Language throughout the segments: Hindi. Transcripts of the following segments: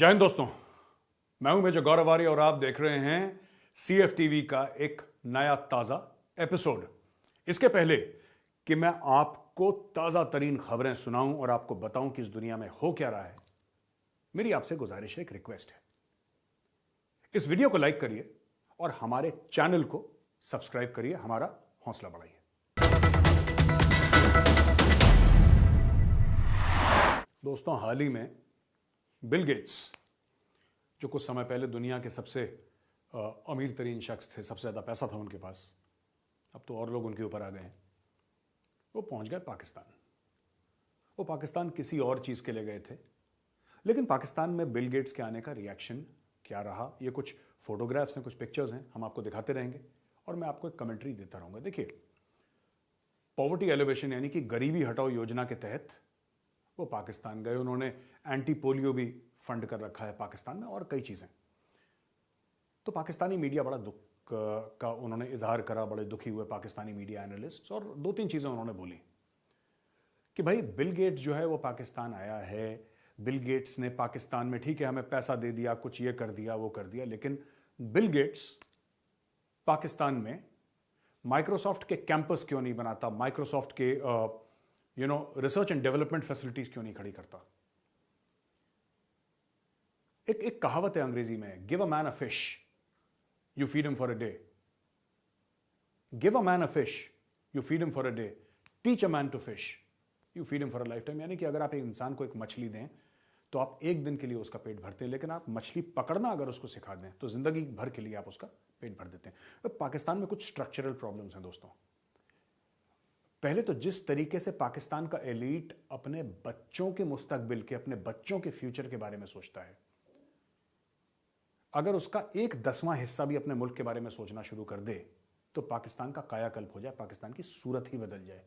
जय हिंद दोस्तों, मैं हूं मेजर गौरव आर्य और आप देख रहे हैं CFTV का एक नया ताजा एपिसोड। इसके पहले कि मैं आपको ताजा तरीन खबरें सुनाऊं और आपको बताऊं कि इस दुनिया में हो क्या रहा है, मेरी आपसे गुजारिश है, एक रिक्वेस्ट है। इस वीडियो को लाइक करिए और हमारे चैनल को सब्सक्राइब करिए, हमारा हौसला बढ़ाइए। दोस्तों, हाल ही में बिल गेट्स, जो कुछ समय पहले दुनिया के सबसे अमीर तरीन शख्स थे, सबसे ज़्यादा पैसा था उनके पास, अब तो और लोग उनके ऊपर आ गए हैं, वो पहुंच गए पाकिस्तान। वो पाकिस्तान किसी और चीज़ के लिए गए थे, लेकिन पाकिस्तान में बिल गेट्स के आने का रिएक्शन क्या रहा, ये कुछ फोटोग्राफ्स हैं, कुछ पिक्चर्स हैं, हम आपको दिखाते रहेंगे और मैं आपको एक कमेंट्री देता रहूँगा। देखिए, पॉवर्टी एलिवेशन यानी कि गरीबी हटाओ योजना के तहत वो पाकिस्तान गए। उन्होंने एंटी पोलियो भी फंड कर रखा है पाकिस्तान में और कई चीज़ें। तो पाकिस्तानी मीडिया बड़ा दुख का उन्होंने इजहार करा, बड़े दुखी हुए पाकिस्तानी मीडिया एनालिस्ट्स, और दो तीन चीज़ें उन्होंने बोली कि भाई बिल गेट्स जो है वो पाकिस्तान आया है, बिल गेट्स ने पाकिस्तान में, ठीक है, हमें पैसा दे दिया, कुछ ये कर दिया वो कर दिया, लेकिन बिल गेट्स पाकिस्तान में माइक्रोसॉफ्ट के कैंपस क्यों नहीं बनाता, माइक्रोसॉफ्ट के रिसर्च एंड डेवलपमेंट फैसिलिटीज क्यों नहीं खड़ी करता। एक कहावत है अंग्रेजी में, give a man a fish, you feed him for a day. Give a man a fish, you feed him for a day. Teach a man to fish, you feed him for a life time. यानी कि अगर आप एक इंसान को एक मछली दें तो आप एक दिन के लिए उसका पेट भरते हैं, लेकिन आप मछली पकड़ना अगर उसको सिखा दें तो जिंदगी भर के लिए आप उसका पेट भर देते हैं। तो पाकिस्तान में कुछ स्ट्रक्चरल प्रॉब्लम्स हैं दोस्तों। पहले तो जिस तरीके से पाकिस्तान का एलीट अपने बच्चों के मुस्तकबिल के, अपने बच्चों के फ्यूचर के बारे में सोचता है, अगर उसका 1/10वां हिस्सा भी अपने मुल्क के बारे में सोचना शुरू कर दे तो पाकिस्तान का कायाकल्प हो जाए, पाकिस्तान की सूरत ही बदल जाए।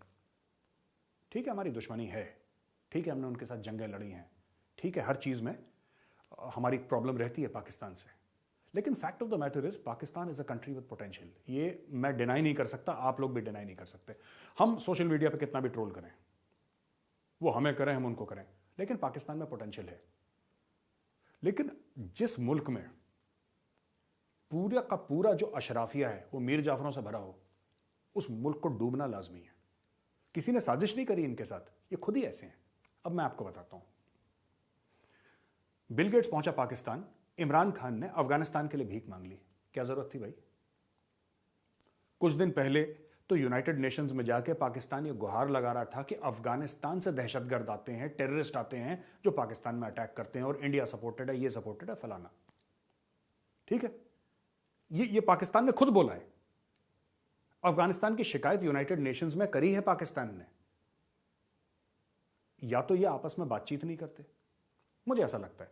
ठीक है, हमारी दुश्मनी है, ठीक है, हमने उनके साथ जंगें लड़ी हैं, ठीक है, हर चीज़ में हमारी प्रॉब्लम रहती है पाकिस्तान से, लेकिन fact of the matter is Pakistan is a country with potential. ये मैं डिनाई नहीं कर सकता, आप लोग भी डिनाई नहीं कर सकते। हम सोशल मीडिया पे कितना भी ट्रोल करें, वो हमें करें, हम उनको करें, लेकिन पाकिस्तान में पोटेंशियल है। लेकिन जिस मुल्क में पूरा का पूरा जो अशराफिया है वो मीर जाफरों से भरा हो, उस मुल्क को डूबना लाजमी है। किसी ने साजिश नहीं करी इनके साथ, ये खुद ही ऐसे हैं। अब मैं आपको बताता हूं। बिल गेट्स पहुंचा पाकिस्तान, इमरान खान ने अफगानिस्तान के लिए भीख मांग ली। क्या जरूरत थी भाई? कुछ दिन पहले तो यूनाइटेड नेशंस में जाके पाकिस्तान ये गुहार लगा रहा था कि अफगानिस्तान से दहशतगर्द आते हैं, टेररिस्ट आते हैं जो पाकिस्तान में अटैक करते हैं और इंडिया सपोर्टेड है, ये सपोर्टेड है, फलाना। ठीक है, ये पाकिस्तान ने खुद बोला है। अफगानिस्तान की शिकायत यूनाइटेड नेशंस में करी है पाकिस्तान ने। या तो ये आपस में बातचीत नहीं करते, मुझे ऐसा लगता है,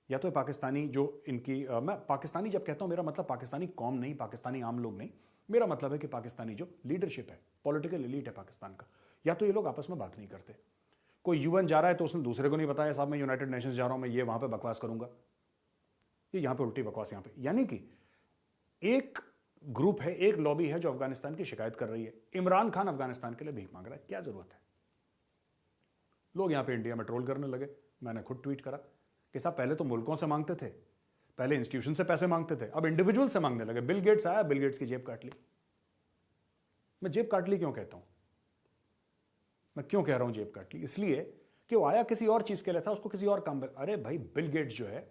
या तो पाकिस्तानी जो इनकी मैं पाकिस्तानी जब कहता हूं, मेरा मतलब पाकिस्तानी कौम नहीं, पाकिस्तानी आम लोग नहीं, मेरा मतलब है कि पाकिस्तानी जो लीडरशिप है, पॉलिटिकल एलीट है पाकिस्तान का, या तो ये लोग आपस में बात नहीं करते। कोई यूएन जा रहा है तो उसने दूसरे को नहीं बताया, साहब मैं यूनाइटेड नेशंस जा रहा हूं, मैं ये वहां पे बकवास करूंगा, ये यहां पे उल्टी बकवास यहां पे। यानी कि एक ग्रुप है, एक लॉबी है जो अफगानिस्तान की शिकायत कर रही है। इमरान खान अफगानिस्तान के लिए भीख मांग रहा है, क्या जरूरत है? लोग यहां पे इंडिया में ट्रोल करने लगे। मैंने खुद ट्वीट करा कि साहब पहले तो मुल्कों से मांगते थे, पहले इंस्टीट्यूशन से पैसे मांगते थे, अब इंडिविजुअल से मांगने लगे। बिल गेट्स आया, बिल गेट्स की जेब काट ली। मैं जेब काट ली क्यों कहता हूं? मैं क्यों कह रहा हूं जेब काट ली? इसलिए कि वो आया किसी और चीज के लिए था, उसको किसी और काम। अरे भाई, बिल गेट्स जो है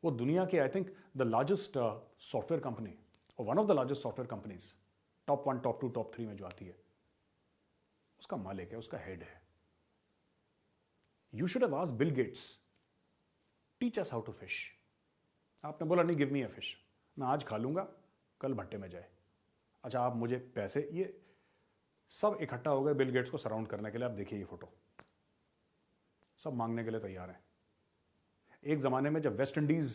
वो दुनिया के, I think the largest software company, और one of the largest software companies, top 1, top 2, top 3 में जो आती है, उसका मालिक है, उसका हेड है। You should have asked Bill Gates, teach us how to fish. आपने बोला नहीं, गिव मी अ फिश, मैं आज खा लूंगा, कल भट्टे में जाए। अच्छा, आप मुझे पैसे, ये सब इकट्ठा हो गए बिल गेट्स को सराउंड करने के लिए। आप देखिए ये फोटो, सब मांगने के लिए तैयार हैं। एक जमाने में जब वेस्ट इंडीज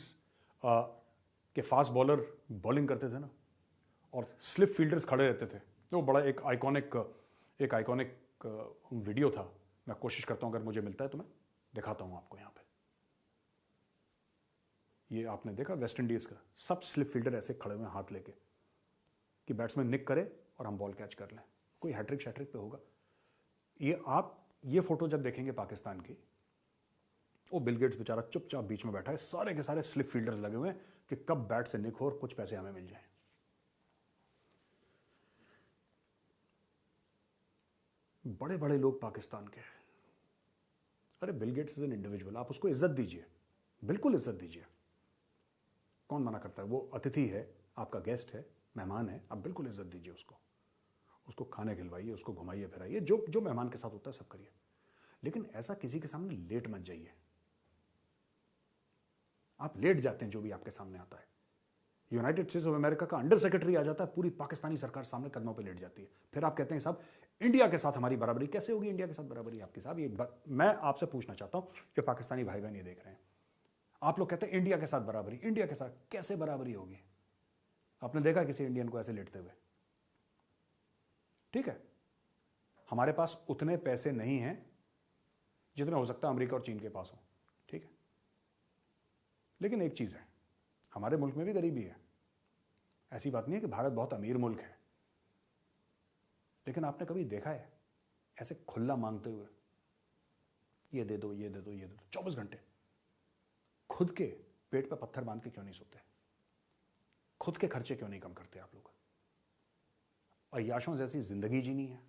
के फास्ट बॉलर बॉलिंग करते थे ना, और स्लिप फील्डर्स खड़े रहते थे, तो बड़ा एक आइकॉनिक वीडियो था। मैं कोशिश करता हूं, अगर मुझे मिलता है तो मैं दिखाता हूं आपको। यहां पे ये आपने देखा वेस्ट इंडीज का, सब स्लिप फील्डर ऐसे खड़े हुए हाथ लेके कि बैट्समैन निक करे और हम बॉल कैच कर लें, कोई हैट्रिक शैट्रिक पे होगा। ये आप ये फोटो जब देखेंगे पाकिस्तान की, वो बिल गेट्स बेचारा चुपचाप बीच में बैठा है, सारे के सारे स्लिप फील्डर्स लगे हुए हैं कि कब बैट से निक हो और कुछ पैसे हमें मिल जाए। बड़े बड़े लोग पाकिस्तान के, अरे Bill Gates is an individual, आप उसको इज्जत दीजिए, बिल्कुल इज्जत दीजिए। कौन मना करता है? वो अतिथि है, आपका गेस्ट है, मेहमान है, आप बिल्कुल इज्जत दीजिए उसको। उसको खाने खिलवाइए, उसको घुमाइए फिराइए, जो जो मेहमान के साथ होता है सब करिए, लेकिन ऐसा किसी के सामने लेट मत जाइए। आप लेट जाते हैं जो भी आपके सामने आता है। यूनाइटेड स्टेट्स ऑफ अमेरिका का अंडर सेक्रेटरी आ जाता है, पूरी पाकिस्तानी सरकार सामने कदमों पे लेट जाती है। फिर आप कहते हैं साहब इंडिया के साथ हमारी बराबरी कैसे होगी? इंडिया के साथ बराबरी आपके साहब, ये मैं आपसे पूछना चाहता हूं कि पाकिस्तानी भाई बहन ये देख रहे हैं, आप लोग कहते हैं इंडिया के साथ बराबरी, इंडिया के साथ कैसे बराबरी होगी? आपने देखा किसी इंडियन को ऐसे लेटते हुए? ठीक है, हमारे पास उतने पैसे नहीं हैं जितने हो सकता है अमेरिका और चीन के पास हो, ठीक है, लेकिन एक चीज है, हमारे मुल्क में भी गरीबी है। ऐसी बात नहीं है कि भारत बहुत अमीर मुल्क है, लेकिन आपने कभी देखा है ऐसे खुला मांगते हुए, ये दे दो, ये दे दो, ये दे दो, 24 घंटे? खुद के पेट पे पत्थर बांध के क्यों नहीं सोते? खुद के खर्चे क्यों नहीं कम करते आप लोग? अय्याशों जैसी जिंदगी जीनी है,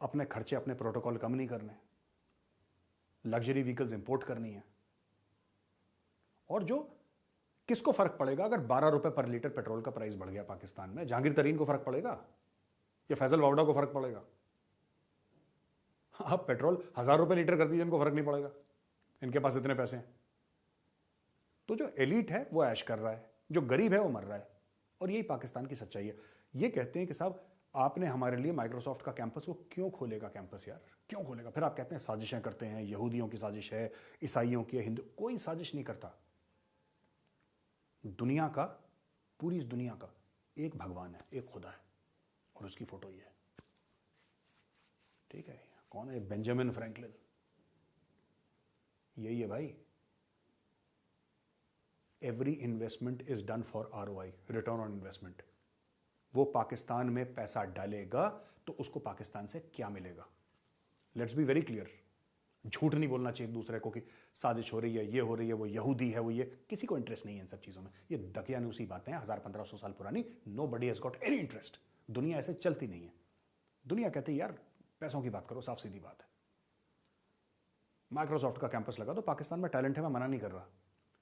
अपने खर्चे, अपने प्रोटोकॉल कम नहीं करने, लग्जरी व्हीकल्स इंपोर्ट करनी है। और जो किसको फर्क पड़ेगा अगर 12 रुपए पर लीटर पेट्रोल का प्राइस बढ़ गया पाकिस्तान में? जहांगीर तरीन को फर्क पड़ेगा या फैजल वावड़ा को फर्क पड़ेगा? आप पेट्रोल 1000 रुपए लीटर कर दीजिए, इनको फर्क नहीं पड़ेगा, इनके पास इतने पैसे हैं। तो जो एलीट है वो ऐश कर रहा है, जो गरीब है वो मर रहा है, और यही पाकिस्तान की सच्चाई है। ये कहते हैं कि साहब आपने हमारे लिए माइक्रोसॉफ्ट का कैंपस, वो क्यों खोलेगा कैंपस यार, क्यों खोलेगा? फिर आप कहते हैं साजिशें करते हैं, यहूदियों की साजिश है, ईसाइयों की है, हिंदू, कोई साजिश नहीं करता। दुनिया का, पूरी इस दुनिया का एक भगवान है, एक खुदा है, और उसकी फोटो ये है, ठीक है? कौन है? बेंजामिन फ्रैंकलिन, यही है भाई। Every investment is done for ROI, return on investment. वो पाकिस्तान में पैसा डालेगा तो उसको पाकिस्तान से क्या मिलेगा? Let's be very clear. झूठ नहीं बोलना चाहिए दूसरे को कि साजिश हो रही है, ये हो रही है, वो यहूदी है, वो ये, किसी को इंटरेस्ट नहीं है इन सब चीजों में। ये दकियानूसी बातें हैं 1000-1500 साल पुरानी। No buddy has got any interest. दुनिया ऐसे चलती नहीं है। दुनिया कहती है यार पैसों की बात करो, साफ सीधी बात है। माइक्रोसॉफ्ट का कैंपस लगा तो पाकिस्तान में टैलेंट है, मैं मना नहीं कर रहा,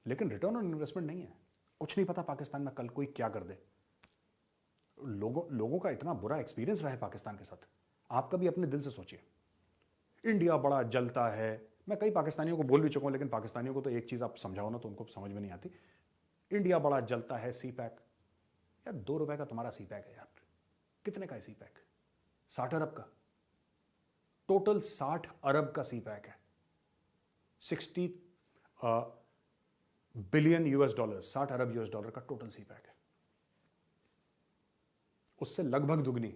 लेकिन रिटर्न ऑन इन्वेस्टमेंट नहीं है। कुछ नहीं पता पाकिस्तान में कल कोई क्या कर दे। लोगों का इतना बुरा एक्सपीरियंस रहा है पाकिस्तान के साथ। आप कभी अपने दिल से सोचिए, इंडिया बड़ा जलता है। मैं कई पाकिस्तानियों को बोल भी चुका हूं, लेकिन पाकिस्तानियों को तो एक चीज आप समझाओ ना तो उनको समझ में नहीं आती। इंडिया बड़ा जलता है, सी पैक, यार 2 रुपए का तुम्हारा सी पैक है यार, कितने का है सी पैक? 60 अरब का, टोटल 60 अरब का सी पैक है। 60 बिलियन $, 60 अरब $, का टोटल सी पैक है। उससे लगभग दुगनी।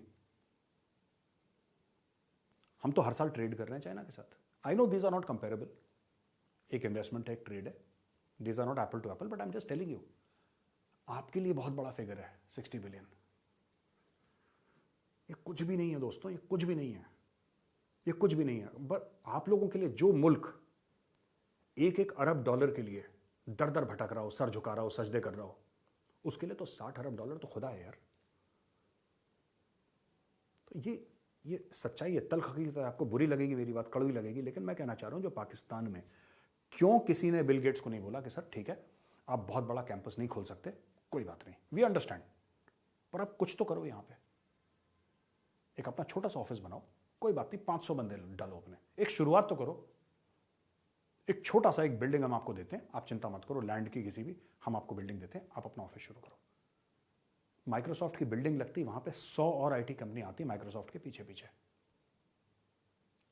हम तो हर साल ट्रेड कर रहे हैं चाइना के साथ। I know these are not comparable, एक इन्वेस्टमेंट है, एक ट्रेड है, these are not Apple to Apple, but I am just telling you, आपके लिए बहुत बड़ा फिगर है 60 बिलियन। ये कुछ भी नहीं है दोस्तों, ये कुछ भी नहीं है, ये कुछ भी नहीं है। बट आप लोगों के लिए जो मुल्क 1-1 अरब डॉलर के लिए दर दर भटक रहा हो, सर झुका रहा हो, सजदे कर रहा हो, उसके लिए तो 60 अरब डॉलर तो खुदा है यार। तो ये सच्चाई है, तल्ख हकीकत है। आपको बुरी लगेगी मेरी बात, कड़वी लगेगी, लेकिन मैं कहना चाह रहा हूं जो पाकिस्तान में, क्यों किसी ने बिल गेट्स को नहीं बोला कि सर ठीक है आप बहुत बड़ा कैंपस नहीं खोल सकते, कोई बात नहीं, वी अंडरस्टैंड, पर आप कुछ तो करो यहां पे, एक अपना छोटा सा ऑफिस बनाओ, कोई बात नहीं, 500 बंदे डालो अपने, एक शुरुआत तो करो। एक छोटा सा एक बिल्डिंग हम आपको देते हैं, आप चिंता मत करो, लैंड की किसी भी, हम आपको बिल्डिंग देते हैं, आप अपना ऑफिस शुरू करो। माइक्रोसॉफ्ट की बिल्डिंग लगती, वहां पे 100 और आईटी कंपनी आती माइक्रोसॉफ्ट के पीछे पीछे।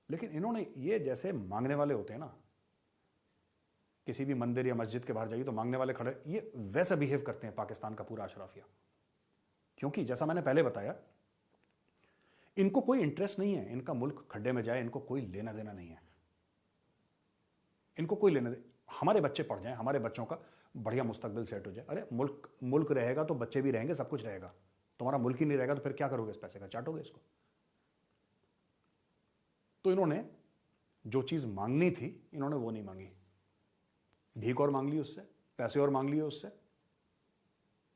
लेकिन इन्होंने ये, जैसे मांगने वाले होते हैं ना, किसी भी मंदिर या मस्जिद के बाहर जाइए तो मांगने वाले खड़े, ये वैसे बिहेव करते हैं पाकिस्तान का पूरा अशराफिया। क्योंकि जैसा मैंने पहले बताया, इनको कोई इंटरेस्ट नहीं है, इनका मुल्क खड्डे में जाए, इनको कोई लेना देना नहीं है, इनको कोई लेना दे, हमारे बच्चे पढ़ जाएं, हमारे बच्चों का बढ़िया मुस्तकबिल सेट हो जाए। अरे मुल्क रहेगा तो बच्चे भी रहेंगे, सब कुछ रहेगा। तुम्हारा मुल्क ही नहीं रहेगा तो फिर क्या करोगे इस पैसे का? चाटोगे इसको। तो इन्होंने जो चीज मांगनी थी इन्होंने वो नहीं मांगी, भीख और मांग ली उससे, पैसे और मांग लिए उससे,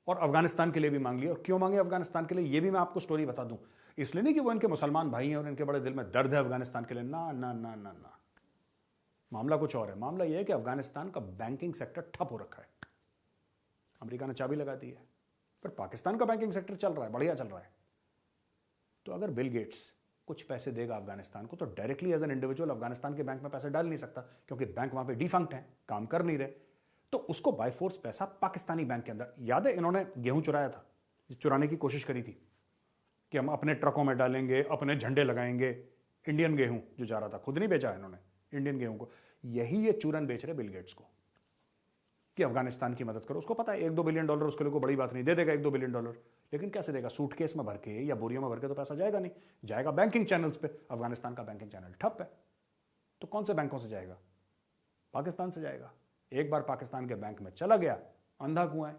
और अफगानिस्तान के लिए भी मांग लिया। और क्यों मांगे अफगानिस्तान के लिए, ये भी मैं आपको स्टोरी बता दूं। इसलिए नहीं कि वो इनके मुसलमान भाई हैं और इनके बड़े दिल में दर्द है अफगानिस्तान के लिए, ना ना ना ना ना, मामला कुछ और है। मामला यह है कि अफगानिस्तान का बैंकिंग सेक्टर ठप हो रखा है, अमेरिका ने चाबी लगा दी है, पर पाकिस्तान का बैंकिंग सेक्टर चल रहा है, बढ़िया चल रहा है। तो अगर बिल गेट्स कुछ पैसे देगा अफगानिस्तान को, तो directly as an individual Afghanistan के बैंक में पैसे डाल नहीं सकता, क्योंकि बैंक वहां पे डिफंक्ट है, काम कर नहीं रहे। तो उसको बाय फोर्स पैसा पाकिस्तानी बैंक के अंदर, याद है इन्होंने गेहूं चुराया था, चुराने की कोशिश करी थी कि हम अपने ट्रकों में डालेंगे, अपने झंडे लगाएंगे। इंडियन गेहूं जो जा रहा था, खुद नहीं बेचा इन्होंने इंडियन गेहूं को, यही ये चूरन बेच रहे बिल गेट्स को कि अफगानिस्तान की मदद करो। उसको पता है $1-2 बिलियन उसके लिए कोई बड़ी बात नहीं, दे देगा $1-2 बिलियन, लेकिन कैसे देगा, सूटकेस में भर के या बोरियों में भर के तो पैसा जाएगा नहीं, जाएगा बैंकिंग चैनल्स पे। अफगानिस्तान का बैंकिंग चैनल ठप है, तो कौन से बैंकों से जाएगा, पाकिस्तान से जाएगा। एक बार पाकिस्तान के बैंक में चला गया, अंधा कुआं है,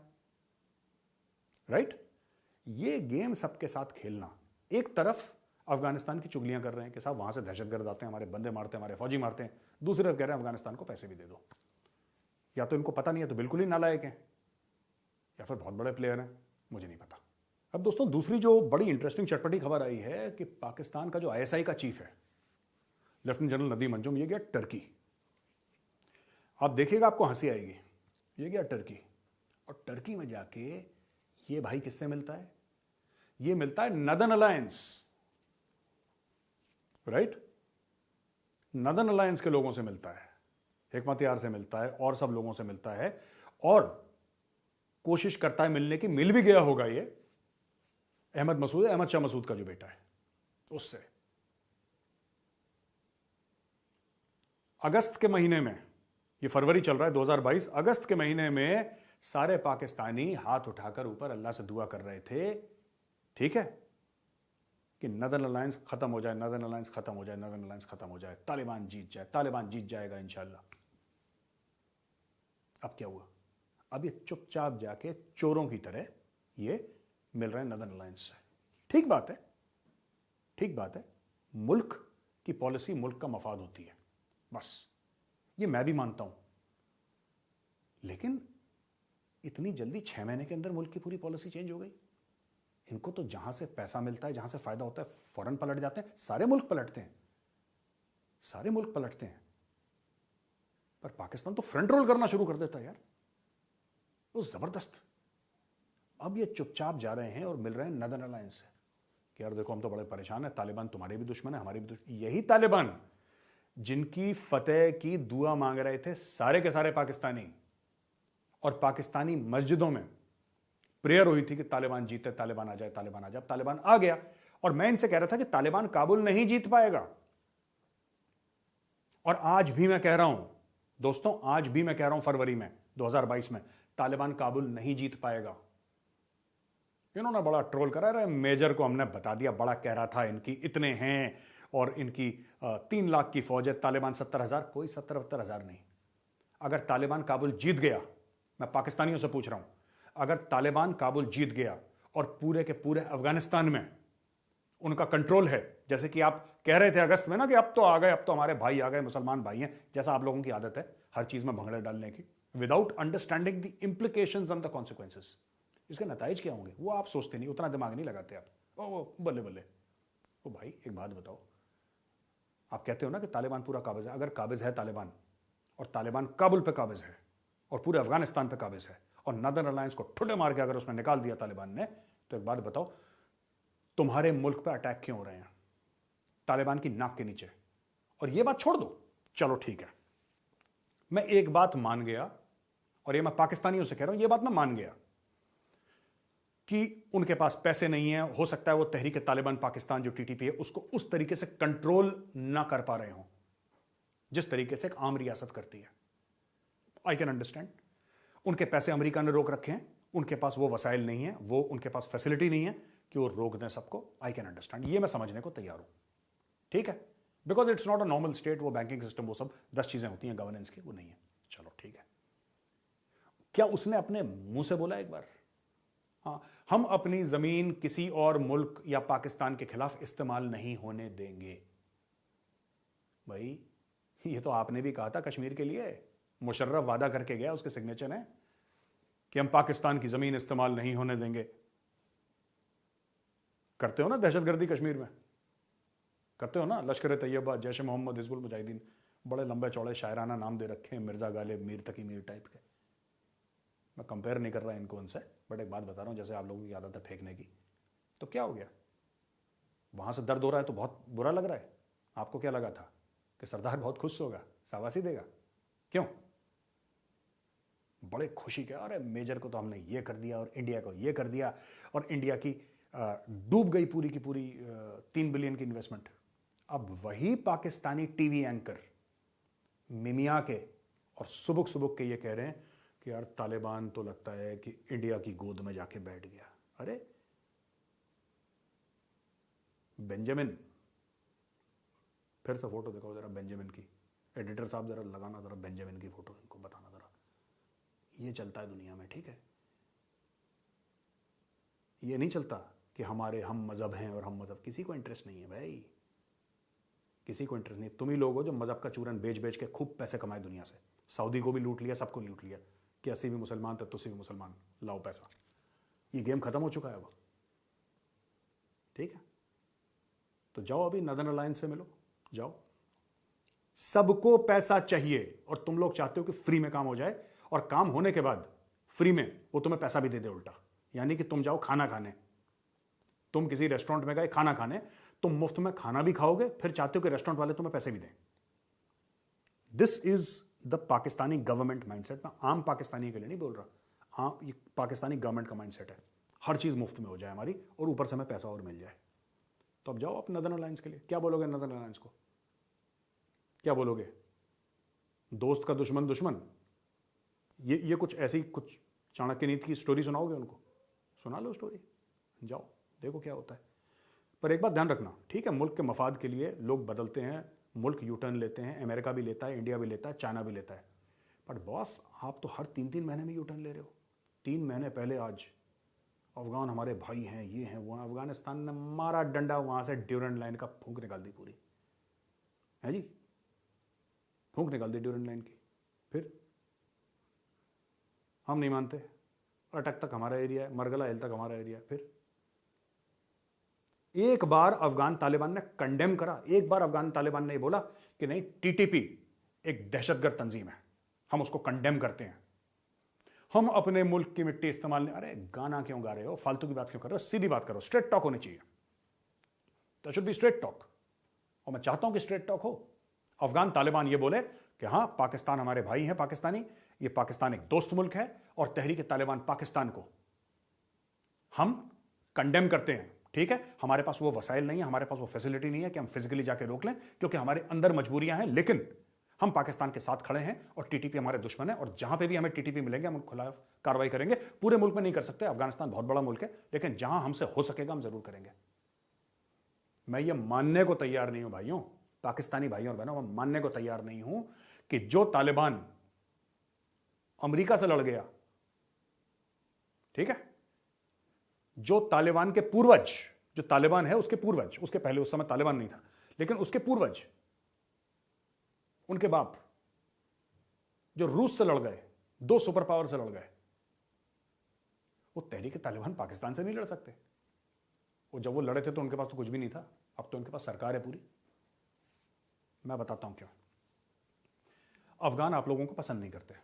राइट। ये गेम सबके साथ खेलना, एक तरफ अफगानिस्तान की चुगलियां कर रहे हैं कि साहब वहां से दहशतगर्द आते हैं, हमारे बंदे मारते हैं, हमारे फौजी मारते हैं, दूसरी तरफ कह रहे हैं अफगानिस्तान को पैसे भी दे दो। या तो इनको पता नहीं है तो बिल्कुल ही नालायक हैं, या फिर बहुत बड़े प्लेयर हैं, मुझे नहीं पता। अब दोस्तों दूसरी जो बड़ी इंटरेस्टिंग चटपटी खबर आई है कि पाकिस्तान का जो आईएसआई का चीफ है लेफ्टिनेंट जनरल नदीम अंजुम, ये गया टर्की। आप देखिएगा आपको हंसी आएगी, ये गया टर्की, और टर्की में जाके ये भाई किससे मिलता है, ये मिलता है northern alliance, right, northern alliance के लोगों से मिलता है, हिकमत यार से मिलता है और सब लोगों से मिलता है, और कोशिश करता है मिलने की, मिल भी गया होगा ये अहमद शाह मसूद का जो बेटा है उससे। अगस्त के महीने में, ये फरवरी चल रहा है 2022, अगस्त के महीने में सारे पाकिस्तानी हाथ उठाकर ऊपर अल्लाह से दुआ कर रहे थे, ठीक है, कि नदन अलायंस खत्म हो जाए, नदन अलायंस खत्म हो जाए, नदन अलायंस खत्म हो जाए, तालिबान जीत जाए, तालिबान जीत जाएगा इंशाल्लाह। अब क्या हुआ, अब ये चुपचाप जाके चोरों की तरह ये मिल रहे हैं नदन अलायंस से। ठीक बात है, ठीक बात है, मुल्क की पॉलिसी मुल्क का मफाद होती है, बस ये मैं भी मानता हूं, लेकिन इतनी जल्दी 6 महीने के अंदर मुल्क की पूरी पॉलिसी चेंज हो गई। इनको तो जहां से पैसा मिलता है, जहां से फायदा होता है, फौरन पलट जाते हैं। सारे मुल्क पलटते हैं, सारे मुल्क पलटते हैं, पर पाकिस्तान तो फ्रंट रोल करना शुरू कर देता है यार, वो जबरदस्त। अब ये चुपचाप जा रहे हैं और मिल रहे हैं नदन अलायंस से कि यार देखो हम तो बड़े परेशान हैं, तालिबान तुम्हारे भी दुश्मन है, हमारे भी दुश्मन। यही तालिबान जिनकी फतेह की दुआ मांग रहे थे सारे के सारे पाकिस्तानी, और पाकिस्तानी मस्जिदों में प्रेयर हुई थी कि तालिबान जीते, तालिबान आ जाए, तालिबान आ जाए। तालिबान आ गया, और मैं इनसे कह रहा था कि तालिबान काबुल नहीं जीत पाएगा, और आज भी मैं कह रहा हूं दोस्तों, आज भी मैं कह रहा हूं फरवरी में 2022 में तालिबान काबुल नहीं जीत पाएगा। इन्होंने बड़ा ट्रोल करा रहा है, मेजर को हमने बता दिया, बड़ा कह रहा था इनकी इतने हैं और इनकी 3 लाख की फौज है, तालिबान 70,000, कोई 70-72,000 नहीं। अगर तालिबान काबुल जीत गया, मैं पाकिस्तानियों से पूछ रहा हूं, अगर तालिबान काबुल जीत गया और पूरे के पूरे अफगानिस्तान में उनका कंट्रोल है, जैसे कि आप कह रहे थे अगस्त में ना कि अब तो आ गए, अब तो हमारे भाई आ गए, मुसलमान भाई हैं, जैसा आप लोगों की आदत है हर चीज में भंगड़े डालने की, without understanding the implications and the consequences. इसके नतीजे क्या होंगे वो आप सोचते नहीं, उतना दिमाग नहीं लगाते आप। ओ बल्ले बल्ले। ओ भाई एक बात बताओ, आप कहते हो ना कि तालिबान पूरा काबिज है, अगर काबिज है तालिबान, और तालिबान काबुल पे काबिज है और पूरे अफगानिस्तान पे काबिज है, और नदन अलायंस को ठुडे मार के अगर उसने निकाल दिया तालिबान ने, तो एक बात बताओ, तुम्हारे मुल्क पे अटैक क्यों हो रहे हैं तालिबान की नाक के नीचे? और ये बात छोड़ दो, चलो ठीक है, मैं एक बात मान गया, और ये मैं पाकिस्तानियों से कह रहा हूं, ये बात मैं मान गया कि उनके पास पैसे नहीं है, हो सकता है वो तहरीक तालिबान पाकिस्तान जो टीटीपी है उसको उस तरीके से कंट्रोल ना कर पा रहे हो जिस तरीके से एक आम रियासत करती है। आई कैन अंडरस्टैंड, उनके पैसे अमेरिका ने रोक रखे हैं, उनके पास वो वसाइल नहीं है, वो उनके पास फैसिलिटी नहीं है कि वो रोक दें सबको। आई कैन अंडरस्टैंड, ये मैं समझने को तैयार हूं, ठीक है, because it's not a normal state, वो बैंकिंग सिस्टम, वो सब 10 चीजें होती हैं गवर्नेंस की, वो नहीं है। चलो ठीक है, क्या उसने अपने मुंह से बोला एक बार, हाँ हम अपनी जमीन किसी और मुल्क या पाकिस्तान के खिलाफ इस्तेमाल नहीं होने देंगे? भाई ये तो आपने भी कहा था कश्मीर के लिए, मुशर्रफ वादा करके गया, उसके सिग्नेचर हैं कि हम पाकिस्तान की जमीन इस्तेमाल नहीं होने देंगे। करते हो ना दहशतगर्दी कश्मीर में, करते हो ना, लश्कर तैयबा, जैश मोहम्मद, हिजबुल मुजाहिदीन, बड़े लंबे चौड़े शायराना नाम दे रखे हैं, मिर्जा गालिब, मीर तकी मीर टाइप के। मैं कंपेयर नहीं कर रहा इनको उनसे, बट एक बात बता रहा हूं, जैसे आप लोगों की आदत है फेंकने की, तो क्या हो गया? वहां से दर्द हो रहा है तो बहुत बुरा लग रहा है। आपको क्या लगा था कि सरदार बहुत खुश होगा, शाबाशी देगा? क्यों? बड़े खुशी के, अरे मेजर को तो हमने ये कर दिया और इंडिया को ये कर दिया, और इंडिया की डूब गई पूरी की पूरी 3 बिलियन की इन्वेस्टमेंट। अब वही पाकिस्तानी टीवी एंकर मिमिया के और सुबुक सुबुक के ये कह रहे हैं कि यार तालिबान तो लगता है कि इंडिया की गोद में जाके बैठ गया। अरे बेंजामिन, फिर से फोटो दिखाओ जरा बेंजामिन की, एडिटर साहब जरा लगाना जरा बेंजामिन की फोटो, इनको बताना जरा, ये चलता है दुनिया में, ठीक है? ये नहीं चलता कि हमारे हम मजहब हैं और हम मजहब, किसी को इंटरेस्ट नहीं है भाई, किसी को इंटरेस्ट नहीं। तुम ही लोग हो जो मजहब का चूरन बेच बेच के खूब पैसे कमाए दुनिया से, सऊदी को भी लूट लिया, सबको लूट लिया कि अस्सी भी मुसलमान थे, तुसी भी मुसलमान, लाओ पैसा। ये गेम खत्म हो चुका है अब, ठीक है? तो जाओ अभी नदन अलायंस से मिलो, जाओ। सबको पैसा चाहिए और तुम लोग चाहते हो कि फ्री में काम हो जाए, और काम होने के बाद फ्री में वो तुम्हें पैसा भी दे दे उल्टा। यानी कि तुम जाओ खाना खाने, तुम किसी रेस्टोरेंट में गए खाना खाने, तुम मुफ्त में खाना भी खाओगे, फिर चाहते हो कि रेस्टोरेंट वाले तुम्हें पैसे भी दें। This is the Pakistani government mindset. मैं आम पाकिस्तानी के लिए नहीं बोल रहा, ये पाकिस्तानी गवर्नमेंट का माइंडसेट है, हर चीज मुफ्त में हो जाए हमारी, और ऊपर से हमें पैसा और मिल जाए। तो अब जाओ आप नदन अलायंस के लिए। क्या बोलोगे नदन अलायंस को? क्या बोलोगे? दोस्त का दुश्मन दुश्मन? ये कुछ ऐसी कुछ चाणक्य नीति की स्टोरी सुनाओगे उनको? सुना लो स्टोरी, जाओ देखो क्या होता है। पर एक बात ध्यान रखना, ठीक है, मुल्क के मफाद के लिए लोग बदलते हैं, मुल्क यू टर्न लेते हैं, अमेरिका भी लेता है, इंडिया भी लेता है, चाइना भी लेता है। बट बॉस, आप तो हर 3-3 महीने में यू टर्न ले रहे हो। 3 महीने पहले आज अफगान हमारे भाई हैं, ये हैं, वो हैं, अफगानिस्तान ने मारा डंडा, वहां से ड्यूरेंट लाइन का फूंक निकाल दी पूरी, है जी, फूंक निकाल दी ड्यूरेंट लाइन की। फिर हम नहीं मानते, अटक तक हमारा एरिया है, मरगला हिल तक हमारा एरिया है। फिर एक बार अफगान तालिबान ने कंडेम करा, एक बार अफगान तालिबान ने बोला कि नहीं, टीटीपी एक दहशतगर्द तंजीम है, हम उसको कंडेम करते हैं, हम अपने मुल्क की मिट्टी इस्तेमाल नहीं। अरे गाना क्यों गा रहे हो, फालतू की बात क्यों कर रहे हो? सीधी बात करो, स्ट्रेट टॉक होनी चाहिए, that should be straight talk, और मैं चाहता हूं कि स्ट्रेट टॉक हो। अफगान तालिबान ये बोले कि हां, पाकिस्तान हमारे भाई हैं पाकिस्तानी, ये पाकिस्तान एक दोस्त मुल्क है, और तहरीक तालिबान पाकिस्तान को हम कंडेम करते हैं, ठीक है? हमारे पास वो वसाइल नहीं है, हमारे पास वो फैसिलिटी नहीं है कि हम फिजिकली जाके रोक लें, क्योंकि हमारे अंदर मजबूरियां हैं, लेकिन हम पाकिस्तान के साथ खड़े हैं, और टीटीपी हमारे दुश्मन है, और जहां पे भी हमें टीटीपी मिलेंगे हम उनके खिलाफ कार्रवाई करेंगे। पूरे मुल्क में नहीं कर सकते, अफगानिस्तान बहुत बड़ा मुल्क है, लेकिन जहां हमसे हो सकेगा हम जरूर करेंगे। मैं ये मानने को तैयार नहीं हूं भाइयों, पाकिस्तानी भाइयों और बहनों, मैं मानने को तैयार नहीं हूं कि जो तालिबान अमेरिका से लड़ गया, ठीक है, जो तालिबान के पूर्वज, जो तालिबान है उसके पूर्वज, उसके पहले उस समय तालिबान नहीं था, लेकिन उसके पूर्वज, उनके बाप जो रूस से लड़ गए, 2 सुपर पावर से लड़ गए, वो तहरीक तालिबान पाकिस्तान से नहीं लड़ सकते। वो जब वो लड़े थे तो उनके पास तो कुछ भी नहीं था, अब तो उनके पास सरकार है पूरी। मैं बताता हूं क्यों। अफगान आप लोगों को पसंद नहीं करते,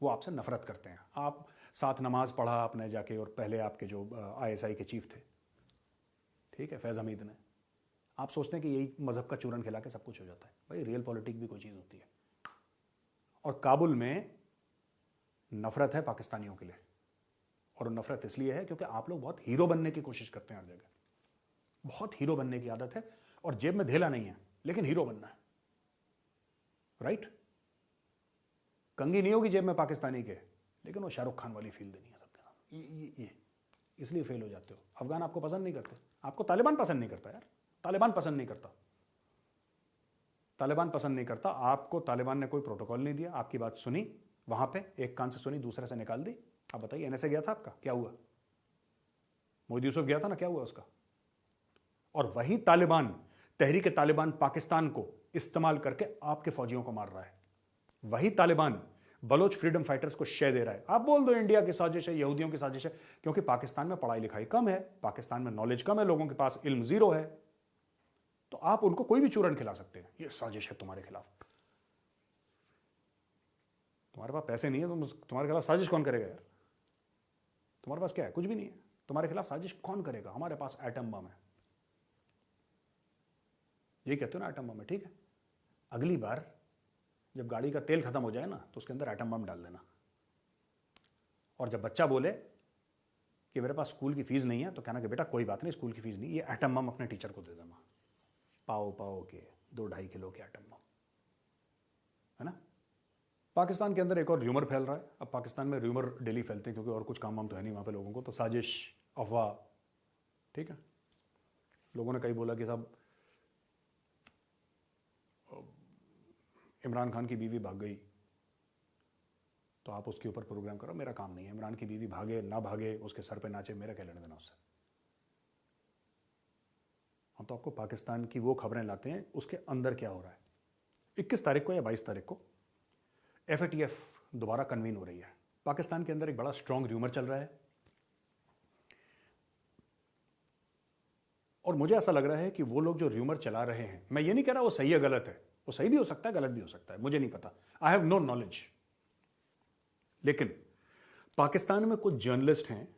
वो आपसे नफरत करते हैं। आप साथ नमाज पढ़ा आपने जाके, और पहले आपके जो आईएसआई के चीफ थे, ठीक है, फैज हमीद ने, आप सोचते हैं कि यही मजहब का चूरन खिला के सब कुछ हो जाता है। भाई रियल पॉलिटिक्स भी कोई चीज़ होती है, और काबुल में नफरत है पाकिस्तानियों के लिए, और नफरत इसलिए है क्योंकि आप लोग बहुत हीरो बनने की कोशिश करते हैं हर जगह, बहुत हीरो बनने की आदत है, और जेब में धेला नहीं है, लेकिन हीरो बनना है, राइट? कंगी नहीं होगी जेब में पाकिस्तानी के, लेकिन वो शाहरुख खान वाली फील देनी है सबके साथ। ये इसलिए फेल हो जाते हो। अफगान आपको पसंद नहीं करते, आपको तालिबान पसंद नहीं करता यार, तालिबान पसंद नहीं करता, तालिबान पसंद नहीं करता आपको। तालिबान ने कोई प्रोटोकॉल नहीं दिया, आपकी बात सुनी, वहां पे एक कान से सुनी दूसरे से निकाल दी। आप बताइए, एनएसए गया था आपका, क्या हुआ? मोहिद यूसुफ गया था ना, क्या हुआ उसका? और वही तालिबान तहरीक तालिबान पाकिस्तान को इस्तेमाल करके आपके फौजियों को मार रहा है। वही तालिबान बलोच फ्रीडम फाइटर्स को शय दे रहा है। आप बोल दो इंडिया की साजिश है, यहूदियों की साजिश है, क्योंकि पाकिस्तान में पढ़ाई लिखाई कम है, पाकिस्तान में नॉलेज कम है, लोगों के पास इल्म जीरो है, तो आप उनको कोई भी चूरन खिला सकते हैं, ये साजिश है तुम्हारे खिलाफ। तुम्हारे पास पैसे नहीं है, तुम्हारे खिलाफ साजिश कौन करेगा यार? तुम्हारे पास क्या है? कुछ भी नहीं है। तुम्हारे खिलाफ साजिश कौन करेगा? हमारे पास एटम बम है। ये कहते हो ना एटम बम है, ठीक है, अगली बार जब गाड़ी का तेल खत्म हो जाए ना तो उसके अंदर एटम बम डाल देना। और जब बच्चा बोले कि मेरे पास स्कूल की फीस नहीं है तो कहना कि बेटा कोई बात नहीं, स्कूल की फीस नहीं, ये एटम बम अपने टीचर को दे देना। पाओ पाओ के 2-2.5 किलो के एटम बम, है ना। पाकिस्तान के अंदर एक और र्यूमर फैल रहा है। अब पाकिस्तान में र्यूमर डेली फैलते हैं क्योंकि और कुछ काम वाम तो है नहीं वहाँ पे लोगों को, तो साजिश, अफवाह, ठीक है। लोगों ने कई बोला कि साहब इमरान खान की बीवी भाग गई तो आप उसके ऊपर प्रोग्राम करो। मेरा काम नहीं है, इमरान की बीवी भागे ना भागे, उसके सर पे नाचे, मेरा क्या लेना देना उससे। हम तो आपको पाकिस्तान की वो खबरें लाते हैं उसके अंदर क्या हो रहा है। 21 तारीख को या 22 तारीख को FATF दोबारा कन्वीन हो रही है। पाकिस्तान के अंदर एक बड़ा स्ट्रॉन्ग र्यूमर चल रहा है और मुझे ऐसा लग रहा है कि वो लोग जो र्यूमर चला रहे हैं, मैं ये नहीं कह रहा वो सही है गलत है, वो सही भी हो सकता है गलत भी हो सकता है, मुझे नहीं पता, आई हैव नो नॉलेज। लेकिन पाकिस्तान में कुछ जर्नलिस्ट हैं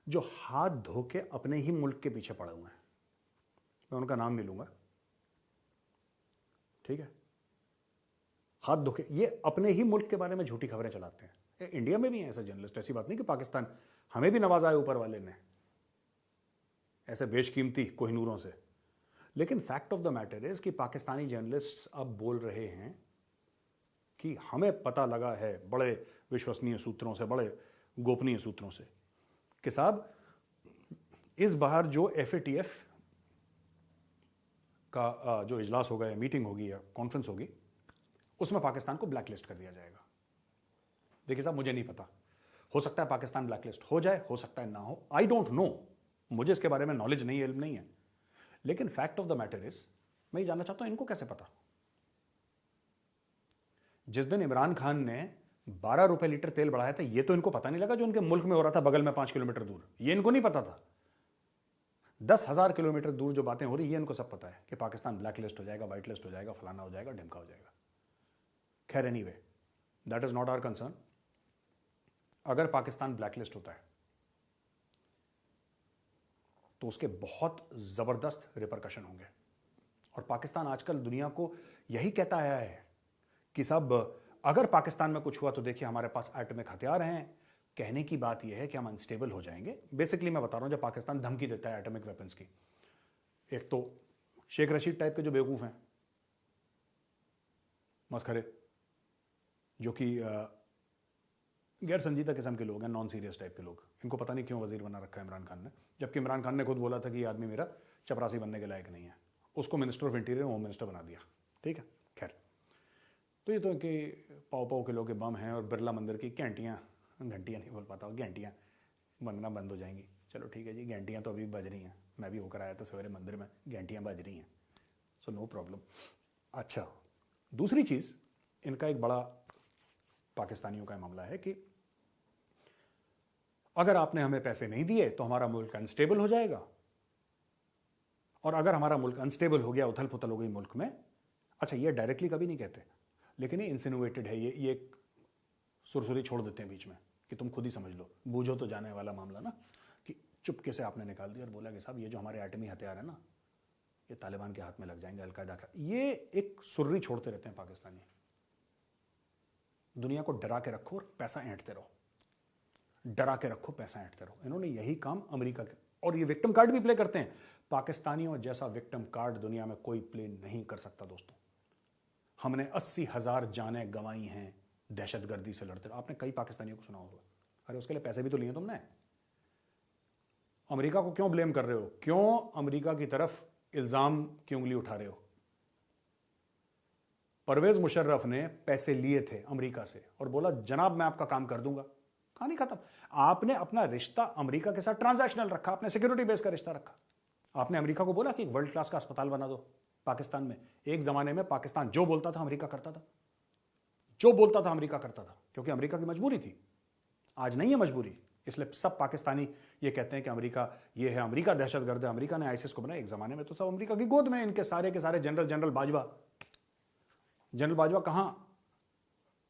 जो हाथ धो के अपने ही मुल्क के पीछे पड़े हुए हैं। मैं उनका नाम नहीं लूंगा, ठीक है। हाथ धो के ये अपने ही मुल्क के बारे में झूठी खबरें चलाते हैं। इंडिया में भी हैं ऐसे जर्नलिस्ट, ऐसी बात नहीं कि पाकिस्तान, हमें भी नवाजा है ऊपर वाले ने ऐसे बेशकीमती कोहिनूरों से। लेकिन fact of the matter is कि पाकिस्तानी जर्नलिस्ट अब बोल रहे हैं कि हमें पता लगा है बड़े विश्वसनीय सूत्रों से, बड़े गोपनीय सूत्रों से, कि साहब इस बार जो FATF का जो इजलास होगा या मीटिंग होगी या कॉन्फ्रेंस होगी उसमें पाकिस्तान को ब्लैकलिस्ट कर दिया जाएगा। देखिए साहब मुझे नहीं पता, हो सकता है पाकिस्तान ब्लैकलिस्ट हो जाए, हो सकता है ना हो, आई डोंट नो, मुझे इसके बारे में नॉलेज नहीं है, इल्म नहीं है। लेकिन fact of the matter is, मैं ये जानना चाहता हूं इनको कैसे पता। जिस दिन इमरान खान ने 12 रुपए लीटर तेल बढ़ाया था, ये तो इनको पता नहीं लगा जो उनके मुल्क में हो रहा था बगल में 5 किलोमीटर दूर, ये इनको नहीं पता था। 10,000 किलोमीटर दूर जो बातें हो रही, ये इनको सब पता है कि पाकिस्तान ब्लैक लिस्ट हो जाएगा, व्हाइट लिस्ट हो जाएगा, फलाना हो जाएगा, ढिमका हो जाएगा। खैर anyway, that is not our concern. अगर पाकिस्तान ब्लैकलिस्ट होता है तो उसके बहुत जबरदस्त रिपरकशन होंगे। और पाकिस्तान आजकल दुनिया को यही कहता आया है कि साहब अगर पाकिस्तान में कुछ हुआ तो देखिए हमारे पास एटॉमिक हथियार हैं। कहने की बात यह है कि हम अनस्टेबल हो जाएंगे। बेसिकली मैं बता रहा हूं, जब पाकिस्तान धमकी देता है एटॉमिक वेपन्स की, एक तो शेख रशीद टाइप के जो बेवकूफ हैं, मस्खरे, जो कि गैर संजीदा किस्म के लोग हैं, नॉन सीरियस टाइप के लोग, इनको पता नहीं क्यों वजीर बना रखा है इमरान खान ने, जबकि इमरान खान ने खुद बोला था कि ये आदमी मेरा चपरासी बनने के लायक नहीं है। उसको minister of interior, home minister बना दिया, ठीक है। खैर, तो ये तो कि पाव किलो के बम हैं और बिरला मंदिर की घंटियाँ नहीं बोल पाता, घंटियाँ बनना बंद हो जाएंगी। चलो ठीक है जी, घंटियाँ तो अभी बज रही हैं, मैं भी होकर आया था सवेरे मंदिर में, घंटियाँ बज रही हैं, सो नो प्रॉब्लम। अच्छा, दूसरी चीज़, इनका एक बड़ा पाकिस्तानियों का मामला है कि अगर आपने हमें पैसे नहीं दिए तो हमारा मुल्क अनस्टेबल हो जाएगा, और अगर हमारा मुल्क अनस्टेबल हो गया, उथल पुथल हो गई मुल्क में। अच्छा, ये डायरेक्टली कभी नहीं कहते, लेकिन ये इंसिनुएटेड है, ये एक सुरसुरी छोड़ देते हैं बीच में कि तुम खुद ही समझ लो, बूझो तो जाने वाला मामला ना, कि चुपके से आपने निकाल दिया और बोला कि साहब ये जो हमारे एटमी हथियार है ना, ये तालिबान के हाथ में लग जाएंगे, अलकायदा का। ये एक सुर्री छोड़ते रहते हैं पाकिस्तानी। दुनिया को डरा के रखो और पैसा ऐंठते रहो, डरा के रखो, पैसा ऐंठते रहो। इन्होंने यही काम अमेरिका के, और ये विक्टिम कार्ड भी प्ले करते हैं। पाकिस्तानियों जैसा विक्टिम कार्ड दुनिया में कोई प्ले नहीं कर सकता दोस्तों। हमने 80,000 जानें गंवाई हैं दहशतगर्दी से लड़ते। आपने कई पाकिस्तानियों को सुना होगा, अरे उसके लिए पैसे भी तो लिए तुमने। अमेरिका को क्यों ब्लेम कर रहे हो? क्यों अमेरिका की तरफ इल्जाम की उंगली उठा रहे हो? परवेज मुशर्रफ ने पैसे लिए थे अमेरिका से और बोला जनाब मैं आपका काम कर दूंगा। कहानी खत्म। आपने अपना रिश्ता अमेरिका के साथ ट्रांजैक्शनल रखा, आपने सिक्योरिटी बेस का रिश्ता रखा। आपने अमेरिका को बोला कि एक वर्ल्ड क्लास का अस्पताल बना दो पाकिस्तान में। एक जमाने में पाकिस्तान जो बोलता था अमेरिका करता था, जो बोलता था अमेरिका करता था, क्योंकि अमेरिका की मजबूरी थी। आज नहीं है मजबूरी, इसलिए सब पाकिस्तानी ये कहते हैं कि अमेरिका ये है, अमेरिका दहशतगर्द है, अमेरिका ने आईसिस को बनाया। एक जमाने में तो सब अमेरिका की गोद में, इनके सारे के सारे जनरल बाजवा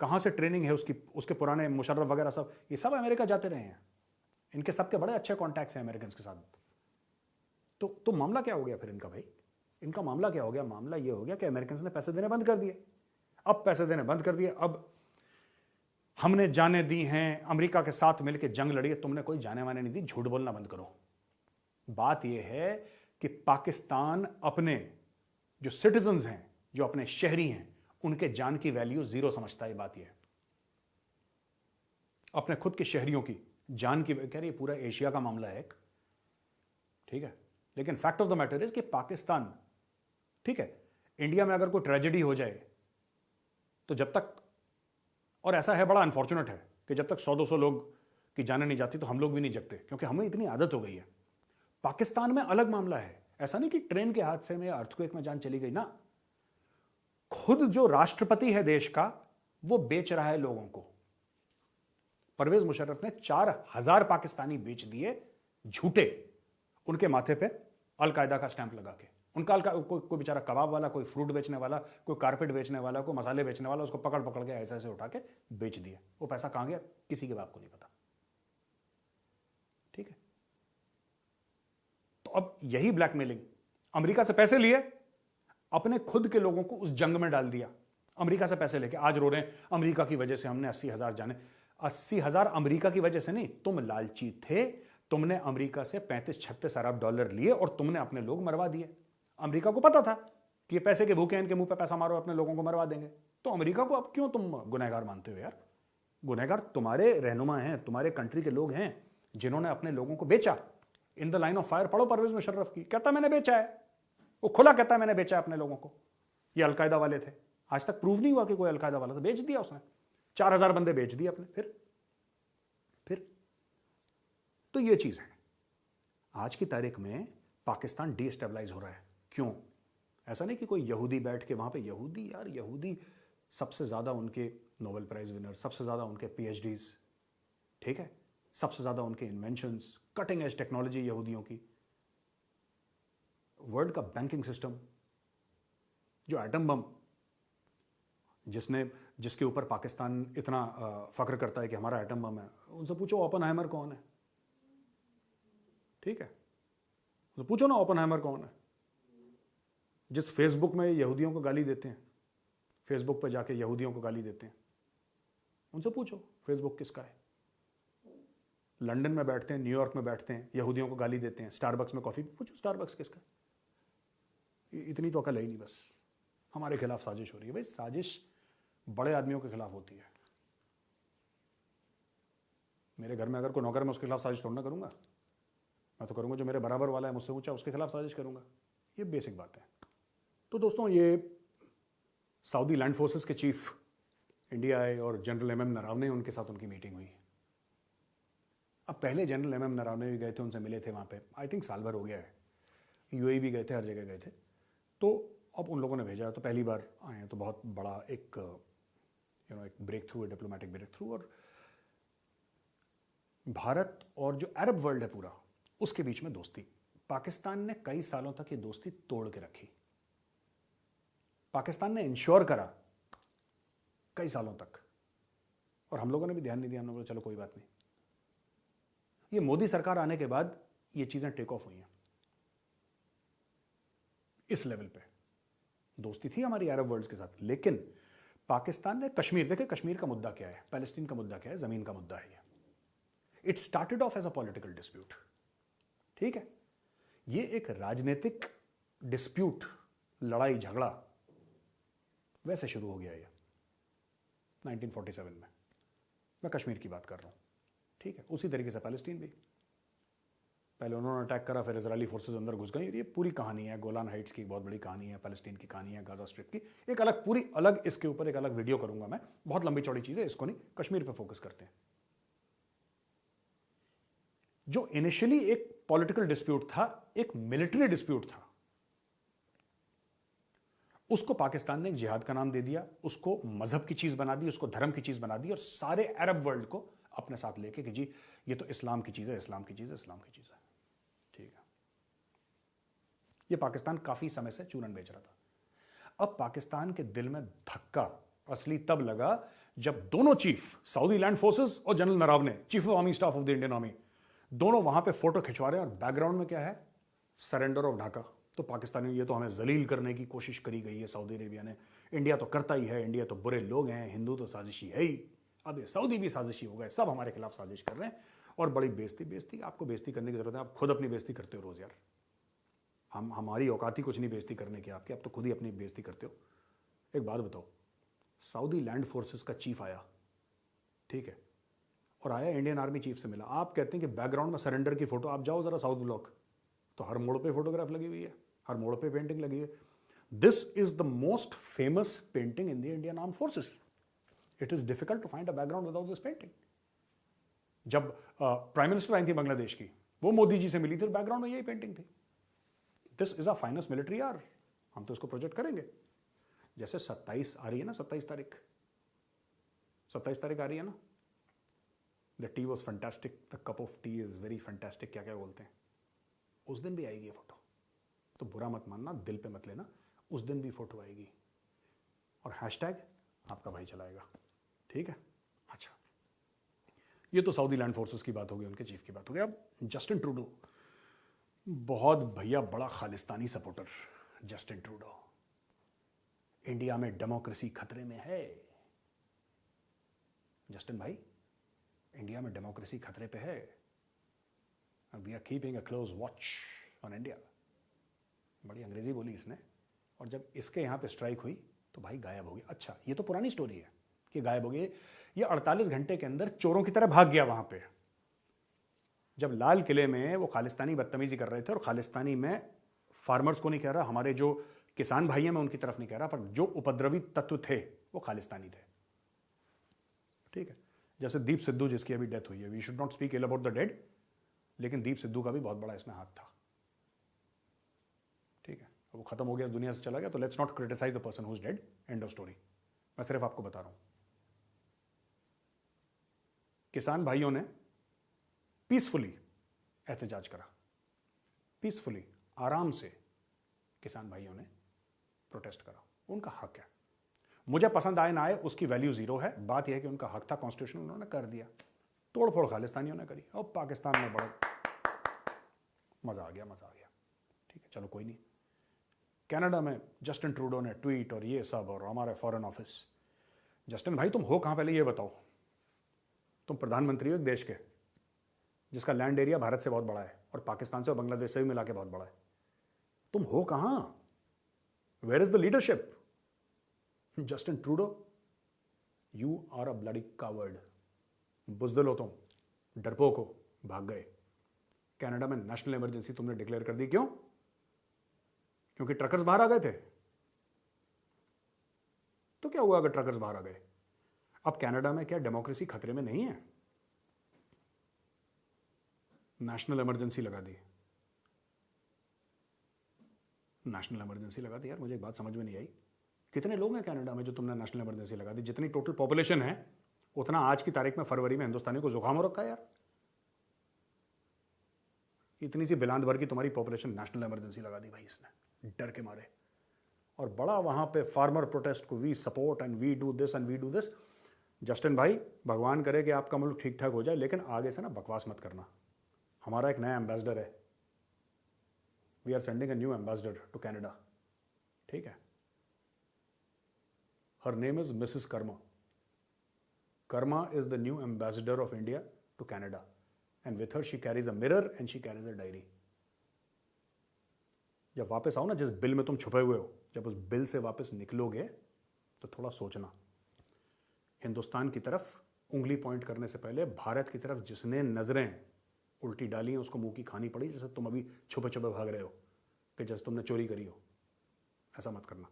कहां से ट्रेनिंग है उसकी, उसके पुराने मुशर्रफ वगैरह सब, ये सब अमेरिका जाते रहे हैं। इनके सबके बड़े अच्छे कॉन्टैक्ट्स हैं अमेरिकन के साथ। तो मामला क्या हो गया फिर इनका भाई? इनका मामला क्या हो गया? मामला ये हो गया कि अमेरिकन ने पैसे देने बंद कर दिए। अब पैसे देने बंद कर दिए, अब हमने जाने दी हैं, अमेरिका के साथ मिलकर जंग लड़ी है। तुमने कोई जाने वाने नहीं दी, झूठ बोलना बंद करो। बात यह है कि पाकिस्तान अपने जो सिटीजन्स हैं, जो अपने शहरी हैं, उनके जान की वैल्यू जीरो समझता है। बात यह है अपने खुद के शहरियों की जान की, कह रही पूरा एशिया का मामला है एक, ठीक है। लेकिन fact of the matter is कि पाकिस्तान, ठीक है, इंडिया में अगर कोई ट्रेजेडी हो जाए तो जब तक, और ऐसा है बड़ा अनफॉर्चुनेट है कि जब तक 100-200 लोग की जाने नहीं जाती तो हम लोग भी नहीं जगते, क्योंकि हमें इतनी आदत हो गई है। पाकिस्तान में अलग मामला है, ऐसा नहीं कि ट्रेन के हादसे में या अर्थक्वेक में जान चली गई ना। खुद जो राष्ट्रपति है देश का, वो बेच रहा है लोगों को। परवेज मुशर्रफ ने 4000 पाकिस्तानी बेच दिए झूठे, उनके माथे पे अलकायदा का स्टैंप लगा के। उनका कोई बेचारा कबाब वाला, कोई फ्रूट बेचने वाला, कोई कारपेट बेचने वाला, कोई मसाले बेचने वाला, उसको पकड़ पकड़ के ऐसे ऐसे उठा के बेच दिया। वो पैसा कहां गया किसी के बाप को नहीं पता, ठीक है। तो अब यही ब्लैकमेलिंग, अमेरिका से पैसे लिए, अपने खुद के लोगों को उस जंग में डाल दिया। अमेरिका से पैसे लेके आज रो रहे हैं अमेरिका की वजह से हमने 80,000 जाने। 80,000 अमेरिका की वजह से नहीं, तुम लालची थे, तुमने अमेरिका से 35-36 अरब डॉलर लिए और तुमने अपने लोग मरवा दिए। अमेरिका को पता था कि ये पैसे के भूखे हैं, इनके मुंह पे पैसा मारो, अपने लोगों को मरवा देंगे। तो अमेरिका को अब क्यों तुम गुनहगार मानते हो यार? गुनहगार तुम्हारे रहनुमा हैं, तुम्हारे कंट्री के लोग हैं, जिन्होंने अपने लोगों को बेचा। In the line of fire पढ़ो परवेज मुशर्रफ की, कहता मैंने बेचा है, वो खुला कहता है मैंने बेचा है अपने लोगों को। ये अलकायदा वाले थे, आज तक प्रूव नहीं हुआ कि कोई अलकायदा वाला था, बेच दिया उसने। 4000 बंदे बेच दिए अपने। फिर तो ये चीज है। आज की तारीख में पाकिस्तान डीस्टेबलाइज हो रहा है। क्यों? ऐसा नहीं कि कोई यहूदी बैठ के वहां पे, यहूदी यार, यहूदी सबसे ज्यादा उनके नोबेल प्राइज विनर, सबसे ज्यादा उनके पीएचडीज, ठीक है, सबसे ज्यादा उनके इन्वेंशंस, कटिंग एज टेक्नोलॉजी यहूदियों की। वर्ल्ड का बैंकिंग सिस्टम, जो एटम बम जिसके ऊपर पाकिस्तान इतना फख्र करता है कि हमारा एटम बम है, उनसे पूछो ओपनहाइमर कौन है, ठीक है, तो पूछो ना ओपनहाइमर कौन है। जिस फेसबुक में यहूदियों को गाली देते हैं, फेसबुक पे जाके यहूदियों को गाली देते हैं, उनसे पूछो फेसबुक किसका है। लंदन में बैठते हैं, न्यूयॉर्क में बैठते हैं, यहूदियों को गाली देते हैं, स्टारबक्स में कॉफी, पूछो स्टारबक्स किसका है। इतनी तो अकल है ही नहीं, बस हमारे खिलाफ साजिश हो रही है। भाई साजिश बड़े आदमियों के खिलाफ होती है। मेरे घर में अगर कोई नौकर, मैं उसके खिलाफ साजिश थोड़ा ना करूंगा, मैं तो करूंगा जो मेरे बराबर वाला है, मुझसे ऊंचा, उसके खिलाफ साजिश करूंगा। ये बेसिक बात है। तो दोस्तों, ये सऊदी लैंड फोर्सेस के चीफ इंडिया आए और जनरल एमएम नरावने, उनके साथ उनकी मीटिंग हुई। अब पहले जनरल एमएम नरावने भी गए थे, उनसे मिले थे वहाँ पे, आई थिंक साल भर हो गया है। यूएई भी गए थे, हर जगह गए थे। तो अब उन लोगों ने भेजा, तो पहली बार आए हैं, तो बहुत बड़ा एक एक ब्रेक थ्रू है, डिप्लोमेटिक ब्रेक थ्रू। और भारत और जो अरब वर्ल्ड है पूरा, उसके बीच में दोस्ती। पाकिस्तान ने कई सालों तक ये दोस्ती तोड़ के रखी। पाकिस्तान ने इंश्योर करा कई सालों तक, और हम लोगों ने भी ध्यान नहीं दिया। हम लोगों ने चलो कोई बात नहीं। ये मोदी सरकार आने के बाद ये चीजें टेक ऑफ हुई हैं। इस लेवल पे दोस्ती थी हमारी अरब वर्ल्ड के साथ, लेकिन पाकिस्तान ने कश्मीर, देखे कश्मीर का मुद्दा क्या है, पैलेस्टीन का मुद्दा क्या है, जमीन का मुद्दा है ये। It started off as a political dispute, ठीक है। ये एक राजनीतिक डिस्प्यूट, लड़ाई झगड़ा वैसे शुरू हो गया ये 1947 में। मैं कश्मीर की बात कर रहा हूं, ठीक है। उसी तरीके से पैलेस्टीन भी, पहले उन्होंने अटैक करा, फिर इजरायली फोर्सेस अंदर घुस गई। ये पूरी कहानी है, गोलान हाइट्स की बहुत बड़ी कहानी है, पैलेस्टीन की कहानी है, गाजा स्ट्रिप की एक अलग, पूरी अलग, इसके ऊपर एक अलग वीडियो करूंगा मैं, बहुत लंबी चौड़ी चीज है, इसको नहीं, कश्मीर पे फोकस करते हैं। जो इनिशियली एक पॉलिटिकल डिस्प्यूट था, एक मिलिट्री डिस्प्यूट था। उसको पाकिस्तान ने एक जिहाद का नाम दे दिया, उसको मजहब की चीज बना दी, उसको धर्म की चीज बना दी, और सारे अरब वर्ल्ड को अपने साथ लेके कि जी ये तो इस्लाम की चीज है, इस्लाम की चीज है, इस्लाम की चीज है। ठीक है, ये पाकिस्तान काफी समय से चूरन बेच रहा था। अब पाकिस्तान के दिल में धक्का असली तब लगा जब दोनों चीफ, सऊदी लैंड फोर्सेस और general Naravane, chief of army staff of the Indian army, दोनों वहां पे फोटो खिंचवा रहे हैं और बैकग्राउंड में क्या है, सरेंडर ऑफ ढाका। तो पाकिस्तानी, ये तो हमें जलील करने की कोशिश करी गई है सऊदी अरेबिया ने, इंडिया तो करता ही है, इंडिया तो बुरे लोग हैं, हिंदू तो साजिशी है ही, अब ये सऊदी भी साजिशी हो गए, सब हमारे खिलाफ साजिश कर रहे हैं। और बड़ी बेइज्जती, आपको बेइज्जती करने की जरूरत है, आप खुद अपनी बेइज्जती करते हो रोज यार। हमारी औकात ही कुछ नहीं बेइज्जती करने की आपकी, आप तो खुद ही अपनी बेइज्जती करते हो। एक बात बताओ, सऊदी लैंड फोर्सेस का चीफ आया, ठीक है, और आया इंडियन आर्मी चीफ से मिला, आप कहते हैं कि बैकग्राउंड में सरेंडर की फोटो, आप जाओ जरा साउथ ब्लॉक, तो हर मोड़ पे फोटोग्राफ लगी हुई है, हर मोड़ पे पेंटिंग लगी है। This is the most famous painting in the Indian arm forces. It is difficult to find a background without this painting. जब प्राइम मिनिस्टर आई थी बांग्लादेश की, वो मोदी जी से मिली थी, बैकग्राउंड में यही पेंटिंग थी। This is a finest military are, हम तो इसको प्रोजेक्ट करेंगे। जैसे 27 आ रही है ना, 27 तारीख आ रही है ना, the T was fantastic, the cup of T is very fantastic, क्या क्या बोलते हैं, उस दिन भी आएगी ये फोटो। तो बुरा मत मानना, दिल पे मत लेना, उस दिन भी फोटो आएगी, और हैशटैग आपका भाई चलाएगा। ठीक है, अच्छा, ये तो सऊदी लैंड फोर्सेस की बात होगी, उनके चीफ की बात होगी। अब जस्टिन ट्रूडो, बहुत भैया बड़ा Khalistani supporter Justin Trudeau, India में डेमोक्रेसी खतरे में है। जस्टिन भाई, इंडिया में डेमोक्रेसी खतरे पे है, we are keeping a close watch on India. बड़ी अंग्रेजी बोली इसने, और जब इसके यहां पे स्ट्राइक हुई तो भाई गायब हो गया। अच्छा, ये तो पुरानी स्टोरी है कि गायब हो गए, ये 48 घंटे के अंदर चोरों की तरह भाग गया वहां पे। जब लाल किले में वो खालिस्तानी बदतमीजी कर रहे थे, और खालिस्तानी में फार्मर्स को नहीं कह रहा, हमारे जो किसान भाई हैं मैं उनकी तरफ नहीं कह रहा, पर जो उपद्रवी तत्व थे वो खालिस्तानी थे। ठीक है, जैसे दीप सिद्धू जिसकी अभी डेथ हुई है, we should not speak ill about the dead, लेकिन दीप सिद्धू का भी बहुत बड़ा इसमें हाथ था। ठीक है, वो खत्म हो गया, दुनिया से चला गया, तो let's not criticise the person who is dead, end of story. मैं सिर्फ आपको बता रहा हूं, किसान भाइयों ने पीसफुली एहतजाज करा, पीसफुली, आराम से किसान भाइयों ने प्रोटेस्ट करा, उनका हक है। मुझे पसंद आए ना आए उसकी वैल्यू जीरो है, बात यह है कि उनका हक था, कॉन्स्टिट्यूशन उन्होंने कर दिया। तोड़फोड़ खालिस्तानियों ने करी, और पाकिस्तान में बड़ा मजा आ गया, मजा आ गया। ठीक है, चलो कोई नहीं। कनाडा में जस्टिन ट्रूडो ने ट्वीट और ये सब, और हमारे फॉरेन ऑफिस, जस्टिन भाई तुम हो कहां, पहले ये बताओ, तुम प्रधानमंत्री हो एक देश के जिसका लैंड एरिया भारत से बहुत बड़ा है, और पाकिस्तान से और बांग्लादेश से भी मिला के बहुत बड़ा है, तुम हो कहां, where is the leadership? Justin Trudeau, you are a bloody coward, बुजदिल हो तुम, डरपोक हो, भाग गए। कनाडा में नेशनल इमरजेंसी तुमने डिक्लेयर कर दी, क्यों? क्योंकि ट्रकर्स बाहर आ गए थे। तो क्या हुआ अगर ट्रकर्स बाहर आ गए? अब कनाडा में क्या डेमोक्रेसी खतरे में नहीं है? नेशनल इमरजेंसी लगा दी, नेशनल इमरजेंसी लगा दी। यार मुझे एक बात समझ में नहीं आई, कितने लोग हैं कनाडा में जो तुमने नेशनल इमरजेंसी लगा दी? जितनी टोटल पॉपुलेशन है उतना आज की तारीख में फरवरी में हिंदुस्तानी को जुकाम हो रखा है यार। इतनी सी बिलांद भर की तुम्हारी पॉपुलेशन, नेशनल इमरजेंसी लगा दी भाई इसने, डर के मारे। और बड़ा वहां पे फार्मर प्रोटेस्ट को we support and we do this and we do this. Justin भाई, भगवान करे कि आपका मुल्क ठीक ठाक हो जाए, लेकिन आगे से ना बकवास मत करना। हमारा एक नया एम्बेसडर है, we are sending a new ambassador to Canada. ठीक है, her name is Mrs Karma. Karma is the new ambassador of India to Canada, and with her she carries a mirror and she carries a diary. जब वापस आओ ना, जिस बिल में तुम छुपे हुए हो, जब उस बिल से वापस निकलोगे तो थोड़ा सोचना। हिंदुस्तान की तरफ उंगली पॉइंट करने से पहले भारत की तरफ जिसने नजरें उल्टी डाली हैं उसको मुंह की खानी पड़ी, जैसे तुम अभी छुपे छुपे भाग रहे हो कि जैसे तुमने चोरी करी हो। ऐसा मत करना।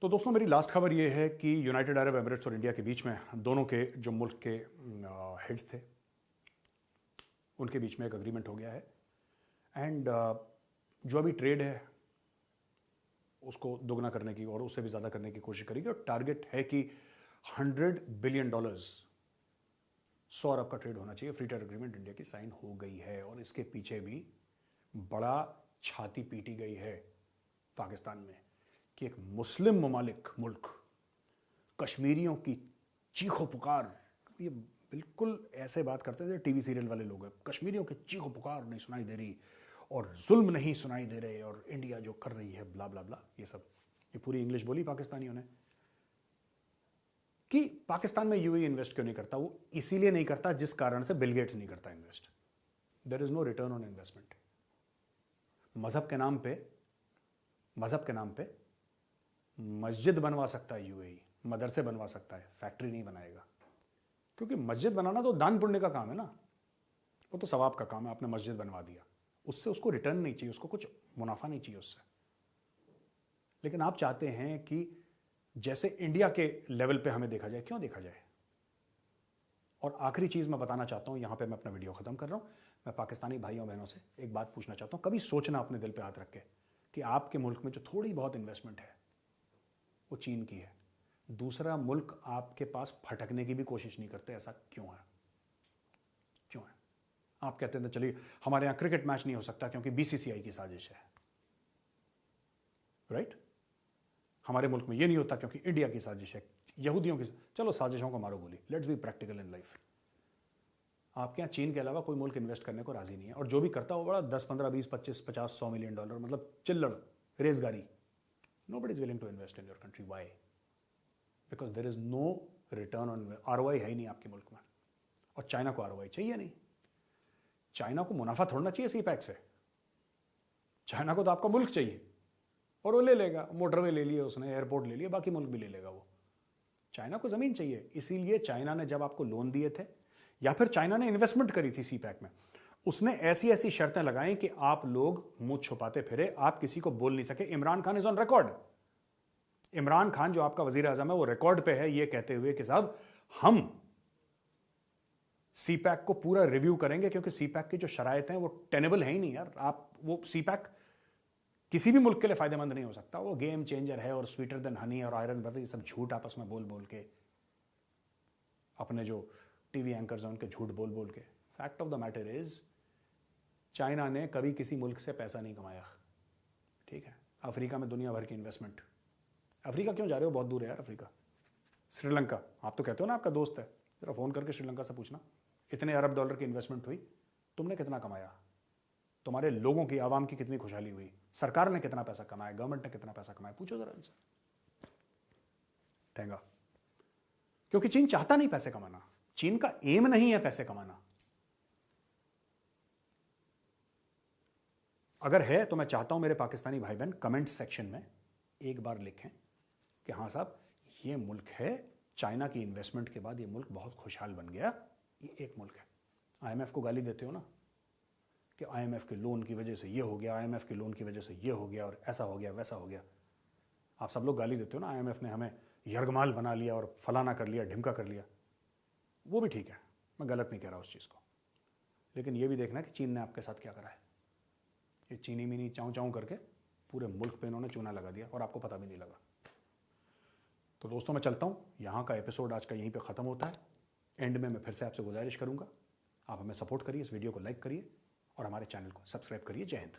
तो दोस्तों, मेरी लास्ट खबर यह है कि यूनाइटेड अरब एमिरेट्स और इंडिया के बीच में, दोनों के जो मुल्क के हेड्स थे उनके बीच में एक अग्रीमेंट हो गया है एंड जो अभी ट्रेड है उसको दोगुना करने की और उससे भी ज़्यादा करने की कोशिश करेगी, और टारगेट है कि $100 बिलियन 100 अरब का ट्रेड होना चाहिए। फ्री ट्रेड एग्रीमेंट इंडिया की साइन हो गई है, और इसके पीछे भी बड़ा छाती पीटी गई है पाकिस्तान में कि एक मुस्लिम ममालिक मुल्क कश्मीरियों की चीखो पुकार, ये बिल्कुल ऐसे बात करते थे टीवी सीरियल वाले लोग हैं, कश्मीरियों की चीखो पुकार नहीं सुनाई दे रही और जुल्म नहीं सुनाई दे रहे, और इंडिया जो कर रही है ब्ला ब्ला ब्ला, ये सब, ये पूरी इंग्लिश बोली पाकिस्तानियों ने कि पाकिस्तान में यूएई इन्वेस्ट क्यों नहीं करता। वो इसीलिए नहीं करता जिस कारण से बिल गेट्स नहीं करता invest. There is no return on investment. मजहब के नाम पे मस्जिद बनवा सकता है यूएई, मदरसे बनवा सकता है, फैक्ट्री नहीं बनाएगा, क्योंकि मस्जिद बनाना तो दान पुण्य का काम है ना, वो तो सवाब का काम है। आपने मस्जिद बनवा दिया, उससे उसको रिटर्न नहीं चाहिए, उसको कुछ मुनाफा नहीं चाहिए उससे। लेकिन आप चाहते हैं कि जैसे इंडिया के लेवल पे हमें देखा जाए। क्यों देखा जाए? और आखिरी चीज मैं बताना चाहता हूं, यहां पे मैं अपना वीडियो खत्म कर रहा हूं। मैं पाकिस्तानी भाइयों बहनों से एक बात पूछना चाहता हूं, कभी सोचना अपने दिल पे हाथ रख के कि आपके मुल्क में जो थोड़ी बहुत इन्वेस्टमेंट है वो चीन की है, दूसरा मुल्क आपके पास फटकने की भी कोशिश नहीं करते। ऐसा क्यों है? क्यों है? आप कहते हैं चलिए हमारे यहां क्रिकेट मैच नहीं हो सकता क्योंकि बीसीसीआई की साजिश है, राइट? हमारे मुल्क में ये नहीं होता क्योंकि इंडिया की साजिश है, यहूदियों की। चलो साजिशों को मारो गोली, let's be practical in life. आपके यहाँ चीन के अलावा कोई मुल्क इन्वेस्ट करने को राजी नहीं है, और जो भी करता हो बड़ा 10, 15, 20, 25, 50, $100 मिलियन, मतलब चिल्लड़, रेजगारी। Nobody is willing to invest in your country. Why? Because there is no return on ROI है ही नहीं आपके मुल्क में, और चाइना को आरओआई चाहिए नहीं। चाइना को मुनाफा थोड़ना चाहिए सी पैक से, चाइना को तो आपका मुल्क चाहिए, और वो ले लेगा। मोटरवे ले लिए उसने, एयरपोर्ट ले लिया, बाकी मुल्क भी ले लेगा वो। चाइना को जमीन चाहिए, इसीलिए चाइना ने जब आपको लोन दिए थे या फिर चाइना ने इन्वेस्टमेंट करी थी सी पैक में, उसने ऐसी ऐसी शर्तें लगाई कि आप लोग मुंह छुपाते फिरे, आप किसी को बोल नहीं सके। Imran Khan is on record. Imran Khan जो आपका वजीर आजम है वो रिकॉर्ड पे है ये कहते हुए कि साहब हम सी पैक को पूरा रिव्यू करेंगे, क्योंकि सी पैक की जो शराइत हैं वो टेनेबल है ही नहीं यार। आप वो सी पैक किसी भी मुल्क के लिए फायदेमंद नहीं हो सकता। वो गेम चेंजर है और स्वीटर देन हनी और आयरन ब्रदर, ये सब झूठ आपस में बोल बोल के, अपने जो टीवी एंकर्स हैं उनके झूठ बोल बोल के। Fact of the matter is China ने कभी किसी मुल्क से पैसा नहीं कमाया, ठीक है? अफ्रीका में दुनिया भर की इन्वेस्टमेंट। अफ्रीका क्यों जा रहे हो? बहुत दूर है यार अफ्रीका। श्रीलंका, आप तो कहते हो ना आपका दोस्त है, जरा फोन करके श्रीलंका से पूछना, इतने अरब डॉलर की इन्वेस्टमेंट हुई, तुमने कितना कमाया? तुम्हारे लोगों की, आवाम की कितनी खुशहाली हुई? सरकार ने कितना पैसा कमाया? गवर्नमेंट ने कितना पैसा कमाया? पूछो जरा इनसे। ठेंगा। क्योंकि चीन चाहता नहीं पैसे कमाना, चीन का एम नहीं है पैसे कमाना। अगर है तो मैं चाहता हूं मेरे पाकिस्तानी भाई बहन कमेंट सेक्शन में एक बार लिखें कि हाँ साहब ये मुल्क है, चाइना की इन्वेस्टमेंट के बाद ये मुल्क बहुत खुशहाल बन गया, ये एक मुल्क है। आईएमएफ को गाली देते हो ना कि आईएमएफ के लोन की वजह से ये हो गया, आईएमएफ के लोन की वजह से ये हो गया और ऐसा हो गया वैसा हो गया। आप सब लोग गाली देते हो ना, आईएमएफ ने हमें यरगमाल बना लिया और फलाना कर लिया, ढिमका कर लिया। वो भी ठीक है, मैं गलत नहीं कह रहा उस चीज़ को, लेकिन ये भी देखना कि चीन ने आपके साथ क्या करा है। ये चीनी मीनी चाँव चाँव करके पूरे मुल्क पे इन्होंने चूना लगा दिया और आपको पता भी नहीं लगा। तो दोस्तों मैं चलता हूँ, यहाँ का एपिसोड आज का यहीं पे ख़त्म होता है। एंड में मैं फिर से आपसे गुजारिश करूँगा, आप हमें सपोर्ट करिए, इस वीडियो को लाइक करिए और हमारे चैनल को सब्सक्राइब करिए। जय हिंद।